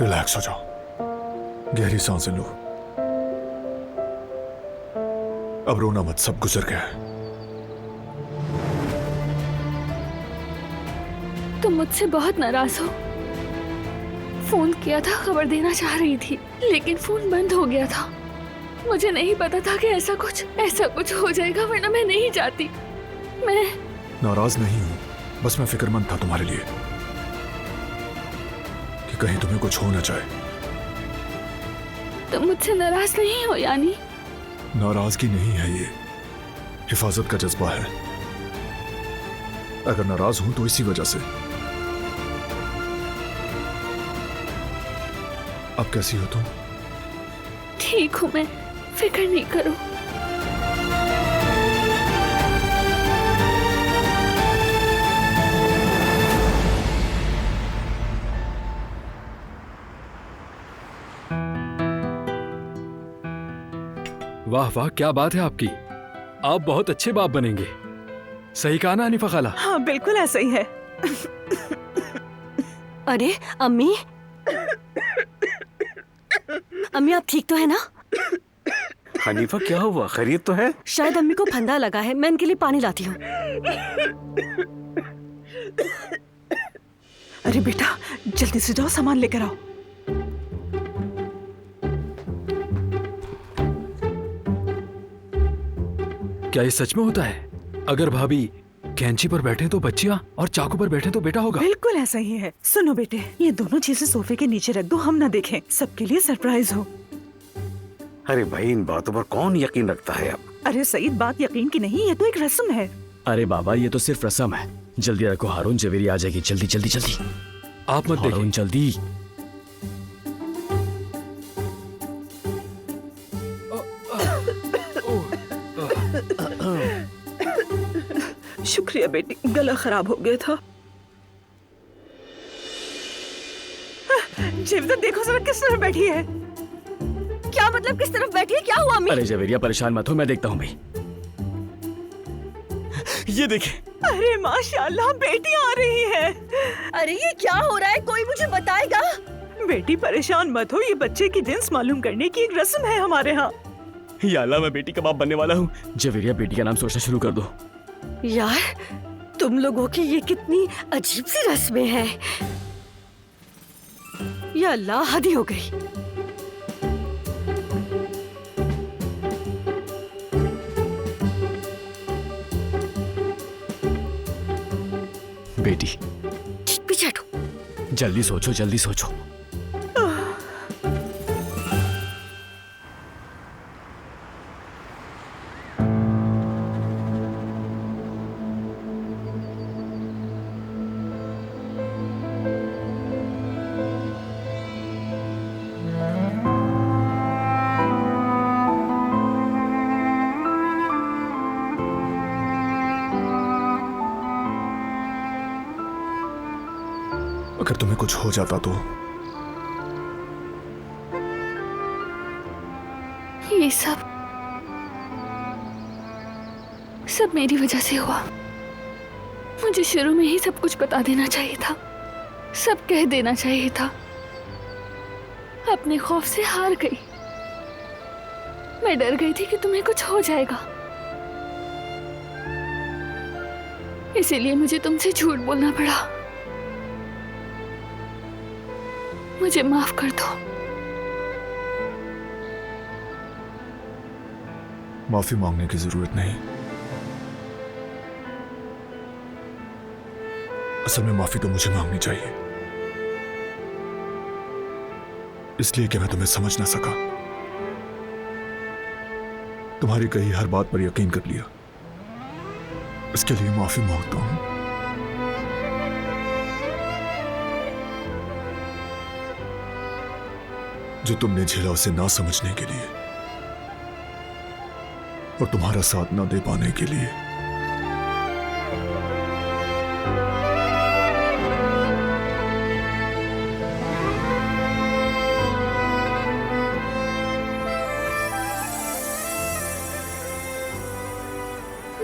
Relax हो जाओ, गहरी सांसें लो। अब रोना मत, सब गुजर गया है। तुम मुझसे बहुत नाराज हो। फोन किया था, खबर देना चाह रही थी, लेकिन फोन बंद हो गया था। मुझे नहीं पता था कि ऐसा कुछ हो जाएगा, वरना मैं नहीं जाती। मैं नाराज नहीं हूं, बस मैं फिक्रमंद था तुम्हारे लिए कि कहीं तुम्हें कुछ हो ना जाए। तुम मुझसे नाराज नहीं हो यानी? नाराजगी नहीं है ये, हिफाजत का जज्बा है। अगर नाराज हूं तो इसी वजह से। अब कैसी हो तुम? ठीक हूं मैं, फिक्र नहीं करो। वाह वाह, क्या बात है आपकी। आप बहुत अच्छे बाप बनेंगे। सही कहा ना हनीफा खाला? हाँ बिल्कुल ऐसा ही है। अरे अम्मी, अम्मी आप ठीक तो है ना? हनीफा क्या हुआ, खैरियत तो है? शायद अम्मी को फंदा लगा है, मैं इनके लिए पानी लाती हूँ। अरे बेटा जल्दी से जाओ, सामान लेकर आओ। क्या ये सच में होता है? अगर भाभी कैंची पर बैठे तो बच्चियां और चाकू पर बैठे तो बेटा होगा? बिल्कुल ऐसा ही है। सुनो बेटे, ये दोनों चीजें सोफे के नीचे रख दो, हम ना देखें, सबके लिए सरप्राइज हो। अरे भाई, इन बातों पर कौन यकीन रखता है अब? अरे सईद, बात यकीन की नहीं, ये तो एक रस्म है। अरे बाबा, ये तो सिर्फ रस्म है। जल्दी रखो, हारून जवेरी आ जाएगी। जल्दी जल्दी जल्दी, आप मत हारून देखिए। जल्दी। शुक्रिया बेटी, गला खराब हो गया था। जेवदा देखो जरा किस तरह बैठी है। क्या मतलब किस तरफ बैठी है? क्या हुआ अम्मी? अरे जवेरिया परेशान मत हो, मैं देखता हूँ भाई। ये देखे। अरे माशाल्लाह, बेटी आ रही है। अरे ये क्या हो रहा है, कोई मुझे बताएगा? बेटी परेशान मत हो, ये बच्चे की जिन्स मालूम करने की एक रस्म है हमारे यहाँ। या अल्लाह, मैं बेटी का बाप बनने वाला हूँ। जवेरिया, बेटी का नाम सोचना शुरू कर दो। यार तुम लोगों की ये कितनी अजीब सी रस्में हैं। या अल्लाह, हद ही हो गई। बेटी पीछे हटो। जल्दी सोचो, जल्दी सोचो। अगर तुम्हें कुछ हो जाता तो? ये सब मेरी वजह से हुआ। मुझे शुरू में ही सब कुछ बता देना चाहिए था, सब कह देना चाहिए था। अपने खौफ से हार गई। मैं डर गई थी कि तुम्हें कुछ हो जाएगा, इसीलिए मुझे तुमसे झूठ बोलना पड़ा। मुझे माफ कर दो। माफी मांगने की जरूरत नहीं। असल में माफी तो मुझे मांगनी चाहिए, इसलिए कि मैं तुम्हें समझ ना सका। तुम्हारी कही हर बात पर यकीन कर लिया, इसके लिए माफी मांगता हूं। जो तुमने झेला उसे ना समझने के लिए और तुम्हारा साथ ना दे पाने के लिए।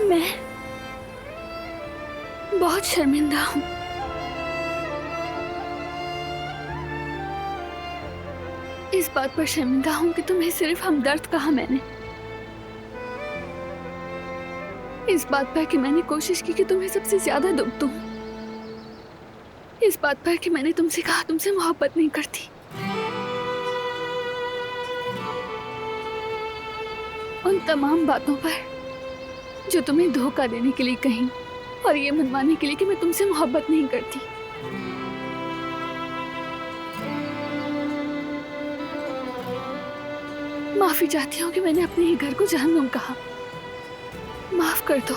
मैं बहुत शर्मिंदा हूं। इस बात पर शर्मिंदा हूँ कि तुम्हें सिर्फ हमदर्द कहा मैंने। इस बात पर कि मैंने कोशिश की कि तुम्हें सबसे ज्यादा दुख दूं। इस बात पर कि मैंने तुमसे कहा तुमसे मोहब्बत नहीं करती। उन तमाम बातों पर जो तुम्हें धोखा देने के लिए कही और ये मनवाने के लिए कि मैं तुमसे मोहब्बत नहीं करती। माफी चाहती हूँ कि मैंने अपने ही घर को जहन्नुम कहा। माफ कर दो।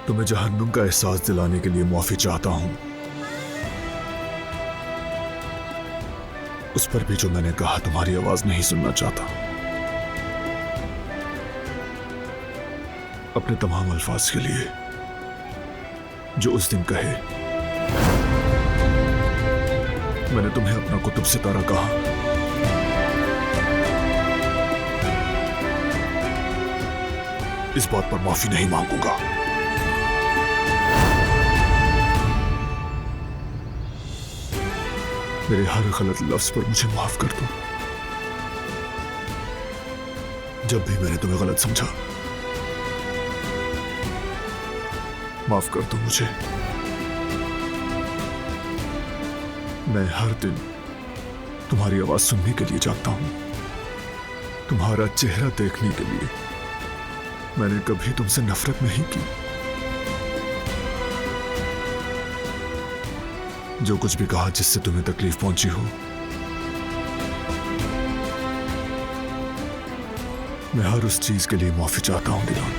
तुम्हें जहन्नुम का एहसास दिलाने के लिए माफी चाहता हूं। उस पर भी जो मैंने कहा तुम्हारी आवाज नहीं सुनना चाहता। अपने तमाम अल्फाज के लिए जो उस दिन कहे। मैंने तुम्हें अपना कुतुब सितारा कहा। इस बात पर माफी नहीं मांगूंगा। मेरे हर गलत लफ्ज पर मुझे माफ कर दो। जब भी मैंने तुम्हें गलत समझा, माफ कर दो मुझे। मैं हर दिन तुम्हारी आवाज सुनने के लिए जागता हूं। तुम्हारा चेहरा देखने के लिए। मैंने कभी तुमसे नफरत नहीं की। जो कुछ भी कहा जिससे तुम्हें तकलीफ पहुंची हो, मैं हर उस चीज के लिए माफी चाहता हूं दिलान।